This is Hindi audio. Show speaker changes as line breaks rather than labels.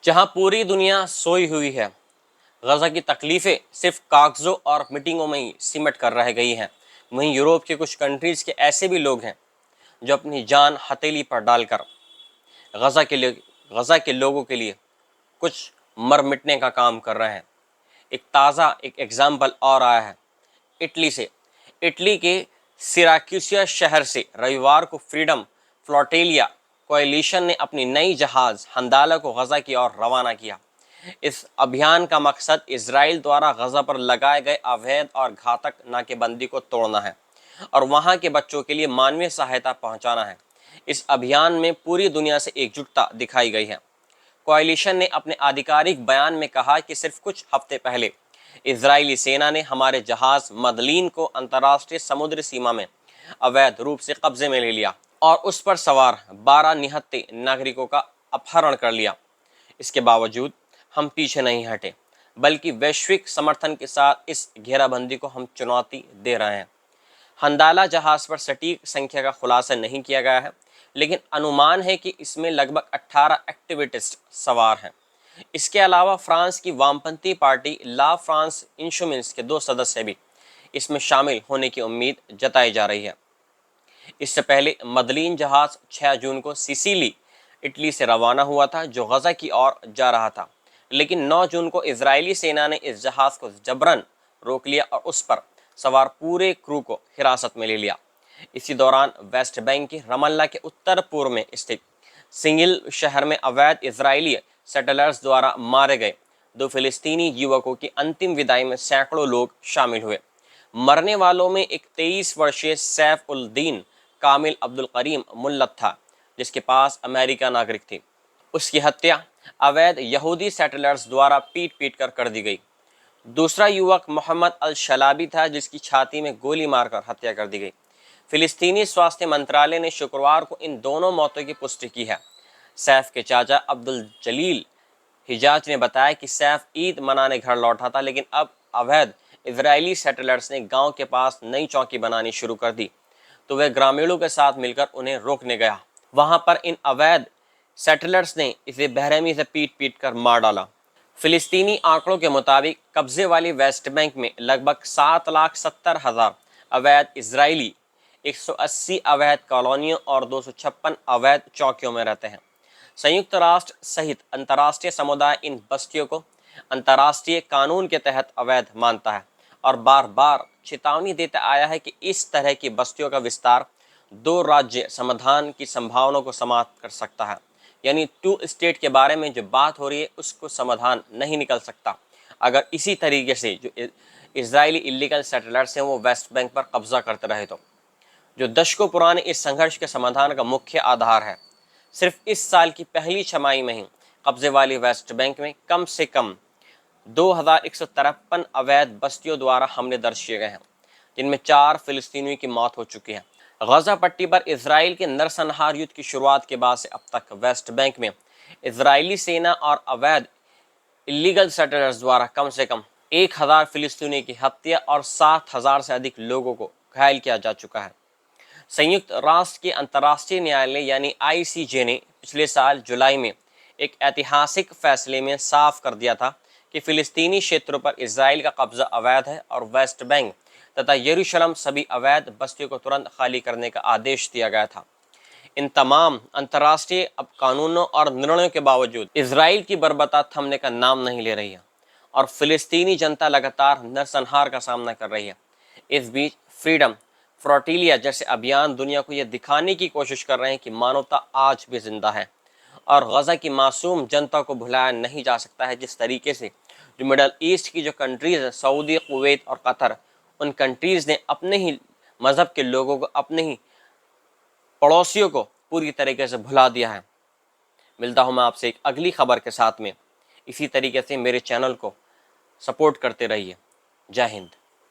जहां पूरी दुनिया सोई हुई है, गजा की तकलीफें सिर्फ कागजों और मीटिंगों में ही सिमट कर रह गई हैं, वहीं यूरोप के कुछ कंट्रीज के ऐसे भी लोग हैं जो अपनी जान हथेली पर डालकर गजा के लोगों के लिए कुछ मर मिटने का काम कर रहे हैं। एक एग्जाम्पल और आया है इटली से। इटली के सिराक्यूसिया शहर से रविवार को फ्रीडम फ्लोटिलिया कोएलिशन ने अपनी नई जहाज हंदाला को गजा की ओर रवाना किया। इस अभियान का मकसद इजराइल द्वारा गजा पर लगाए गए अवैध और घातक नाकेबंदी को तोड़ना है और वहां के बच्चों के लिए मानवीय सहायता पहुंचाना है। इस अभियान में पूरी दुनिया से एकजुटता दिखाई गई है। कोएलिशन ने अपने आधिकारिक बयान में कहा कि सिर्फ कुछ हफ्ते पहले इजरायली सेना ने हमारे जहाज मदलीन को अंतर्राष्ट्रीय समुद्र सीमा में अवैध रूप से कब्जे में ले लिया और उस पर सवार 12 निहत्थे नागरिकों का अपहरण कर लिया। इसके बावजूद हम पीछे नहीं हटे, बल्कि वैश्विक समर्थन के साथ इस घेराबंदी को हम चुनौती दे रहे हैं। हंदाला जहाज पर सटीक संख्या का खुलासा नहीं किया गया है, लेकिन अनुमान है कि इसमें लगभग 18 एक्टिविस्ट सवार हैं। इसके अलावा फ्रांस की वामपंथी पार्टी ला फ्रांस इंशुमिन्स के 2 सदस्य भी इसमें शामिल होने की उम्मीद जताई जा रही है। इससे पहले मदलीन जहाज 6 जून को सिसिली इटली से रवाना हुआ था, जो गजा की ओर जा रहा था, लेकिन 9 जून को इजरायली सेना ने इस जहाज को जबरन रोक लिया और उस पर सवार पूरे क्रू को हिरासत में ले लिया। इसी दौरान वेस्ट बैंक के रमल्ला के उत्तर पूर्व में स्थित सिंगिल शहर में अवैध इजरायली सेटलर्स द्वारा मारे गए 2 फिलिस्तीनी युवकों की अंतिम विदाई में सैकड़ों लोग शामिल हुए। मरने वालों में एक 23 वर्षीय सैफ उल दीन कामिल अब्दुल करीम मुल्लत था, जिसके पास अमेरिका नागरिक थी। उसकी हत्या अवैध यहूदी सेटलर्स द्वारा पीट कर दी गई। दूसरा युवक मोहम्मद अल शलाबी था, जिसकी छाती में गोली मारकर हत्या कर दी गई। फिलिस्तीनी स्वास्थ्य मंत्रालय ने शुक्रवार को इन दोनों मौतों की पुष्टि की है। सैफ के चाचा अब्दुल जलील हिजाज ने बताया कि सैफ ईद मनाने घर लौटा था, लेकिन अब अवैध इजरायली सेटलर्स ने गांव के पास नई चौकी बनानी शुरू कर दी, तो वह ग्रामीणों के साथ मिलकर उन्हें रोकने गया। वहां पर इन अवैध सेटलर्स ने इसे बेरहमी से पीट कर मार डाला। फिलिस्तीनी आंकड़ों के मुताबिक कब्जे वाली वेस्ट बैंक में लगभग 7,70,000 अवैध इजरायली 180 अवैध कॉलोनियों और 256 अवैध चौकियों में रहते हैं। संयुक्त राष्ट्र सहित अंतर्राष्ट्रीय समुदाय इन बस्तियों को अंतर्राष्ट्रीय कानून के तहत अवैध मानता है और बार बार चेतावनी देता आया है कि इस तरह की बस्तियों का विस्तार 2 राज्य समाधान की संभावना को समाप्त कर सकता है। यानी 2 स्टेट के बारे में जो बात हो रही है उसको समाधान नहीं निकल सकता अगर इसी तरीके से जो इजरायली इलीगल सेटलर्स हैं वो वेस्ट बैंक पर कब्जा करते रहे तो। जो दशकों पुराने इस संघर्ष के समाधान का मुख्य आधार है। सिर्फ इस साल की पहली छमाही में ही कब्जे वाली वेस्ट बैंक में कम से कम 2,153 अवैध बस्तियों द्वारा हमले दर्ज किए गए हैं, जिनमें 4 फिलिस्तीनियों की मौत हो चुकी है। गजा पट्टी पर इजराइल के नरसंहार युद्ध की शुरुआत के बाद से अब तक वेस्ट बैंक में इजरायली सेना और अवैध इलीगल सेटलर्स द्वारा कम से कम 1,000 फिलिस्तीनियों की हत्या और 7,000 से अधिक लोगों को घायल किया जा चुका है। संयुक्त राष्ट्र के अंतर्राष्ट्रीय न्यायालय यानी ICJ ने पिछले साल जुलाई में एक ऐतिहासिक फैसले में साफ कर दिया था कि फिलिस्तीनी क्षेत्रों पर इजराइल का कब्जा अवैध है और वेस्ट बैंक तथा यरूशलेम सभी अवैध बस्तियों को तुरंत खाली करने का आदेश दिया गया था। इन तमाम अंतर्राष्ट्रीय कानूनों और निर्णयों के बावजूद इजराइल की बर्बरता थमने का नाम नहीं ले रही है और फिलिस्तीनी जनता लगातार नरसंहार का सामना कर रही है। इस बीच फ्रीडम फ्लोटिलिया जैसे अभियान दुनिया को यह दिखाने की कोशिश कर रहे हैं कि मानवता आज भी जिंदा है और गजा की मासूम जनता को भुलाया नहीं जा सकता है। जिस तरीके से जो मिडल ईस्ट की जो कंट्रीज़ हैं, सऊदी, कुवैत और कतर, उन कंट्रीज़ ने अपने ही मज़हब के लोगों को, अपने ही पड़ोसियों को पूरी तरीके से भुला दिया है। मिलता हूँ मैं आपसे एक अगली खबर के साथ में। इसी तरीके से मेरे चैनल को सपोर्ट करते रहिए। जय हिंद।